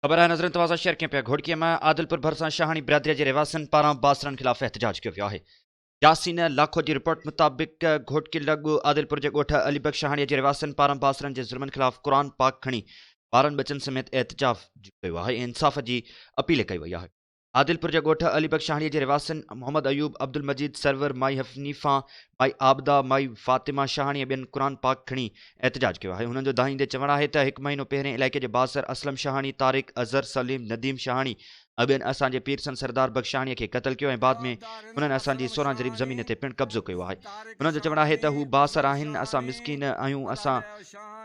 खबर है नजर तवाज़ा शहर के पे घोड़कीअ में आदिलपुर भरसा शाहानी बिरादरी के रहवासियों पारां बासरन खिलाफ एहतजाज किया वियो है। यासीन लाखो की रिपोर्ट मुताबिक घोड़की लॻ आदिलपुर के ॻोठ अलीबग शाहानी के रहवासियों पारां बासरन के जुल्मन खिलाफ कुरान पाक खणी ॿारनि बचन समेत एहतजाज किया है। इंसाफ़ की अपील कई वई है। आदिलपुर के ॻोठ अलीबग शाहानी के रहवासियों मोहम्मद अयूब अब्दुल मजीद सरवर माई हनीफा माई आबदा माई फातिमा शाहानी बिन कुरान पाक खणी एहतजाज किया है। उन्होंने दाहींदे चवण है तो एक महीनों पहिरें इलाके के बासर असलम शाहानी तारिक अजहर सलीम नदीम शाहानी अबिन असांजे पीरसन सरदार बख्श शाहानी के कत्ल किया। बाद में उन्होंने असांजी 16 जरीब ज़मीन ते पिण कब्जो किया है। उन्होंने चवण है तो हू बासर आहिन, असां मिसकीन आहियूं, असां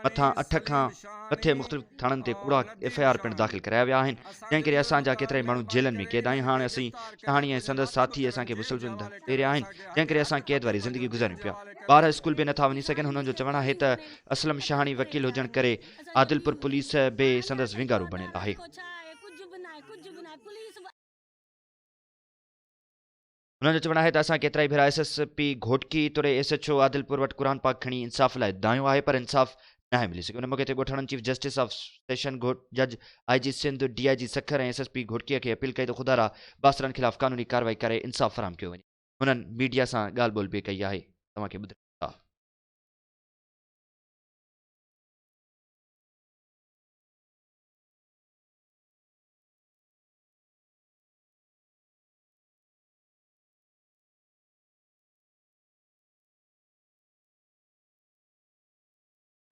मथा 8 खां मथे मुख़्तलिफ़ थाननि ते कूड़ा FIR पिण दाख़िल कराया विया आहिनि, जंहिं करे असांजा केतिरा माण्हू जेलनि में क़ैद आहिनि। हाणे असीं शाहानी ऐं संदसि साथी असांखे मुसलसल ॾेई रहिया आहिनि, जंहिं करे असां क़ैद वारी ज़िंदगी गुज़ारियूं पिया। ॿार स्कूल बि नथा वञी सघनि। हुननि जो चवण आहे त असलम शाहानी वकील हुजण करे आदिलपुर पुलिस बि संदसि विंगारू बणियल आहे। उन्होंने चवण है तो असां केतरा भेरा SSP घोटकी तोड़े SHO आदिलपुर वटि कुरान पाक खणी इंसाफ़ लाइ दायूं आहे, पर इंसाफ़ न मिली सके। उन मौके ते ॻोठाणनि चीफ जस्टिस ऑफ सेशन जज IG सिंध DIG सखर ऐं SSP घोटकीअ खे अपील कई तो खुदारा बासरनि खिलाफ़ कानूनी कार्रवाई करे इंसाफ़ फराहम कयो वञे। हुननि मीडिया सां ॻाल्हि ॿोल बि कई आहे। तव्हांखे ॿुधायो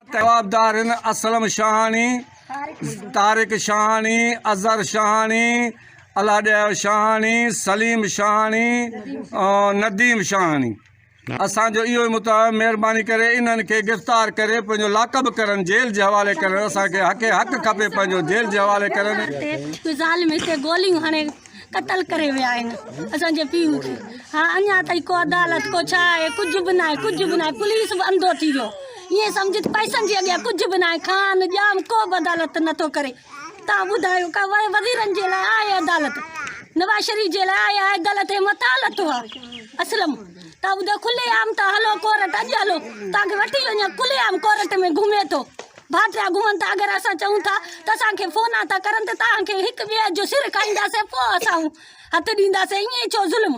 जवाबदार असलम शाहानी, तारिक शाहानी, अजहर शाहानी, अलादेव शाहानी, सलीम शाहानी, नदीम शाहानी। असांजो इहो ई मुताबिक़ महिरबानी करे इन्हनि खे गिरफ़्तार करे पंहिंजो लाकब करनि, जेल जे हवाले करनि। असांखे हक़ खपे पंहिंजो जेल जे हवाले करनि। गोलियूं हाणे कतल करे विया आहिनि असांजे पीउ खे। हा अञा ताईं को अदालत को छा आहे, कुझु बि न आहे, कुझु बि न आहे। पुलिस बि अंधो थी वियो, ये समझ पैसनि जे अॻियां कुझु बि न आहे। खान जाम को बि अदालत नथो करे। तव्हां ॿुधायो का वज़ीरनि जे लाइ आहे अदालत, नवाज़ शरीफ़ जे लाइ आहे अदालत, मथां लथो आहे असलम। तव्हां ॿुधायो खुलेआम था हलो कोर्ट, अॼु हलो तव्हांखे वठी वञा खुलेआम कोर्ट में घुमे थो, भाटिया घुमनि था। अगरि असां चऊं था त असांखे फ़ोन था करनि त तव्हांखे हिक ॿिए जो सिर खाईंदासीं, पोइ असां हथु ॾींदासीं। ईअं छो ज़ुल्म?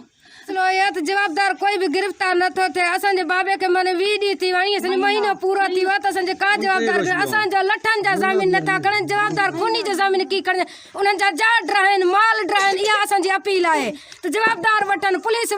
जवाबदार कोई भी गिरफ्तार नथो थे। असांजे बाबे के माने 20 ॾींहं थी वणी, असांजो महीनो पूरो थी वियो त असांजे का जवाबदार असांजा लठनि जा ज़मीन नथा खणनि। जवाबदार खूनी जा ज़मीन की खणनि, उन्हनि जा जाट रहनि, माल रहनि। इहा असांजी अपील आहे त जवाबदार वठनि। पुलिस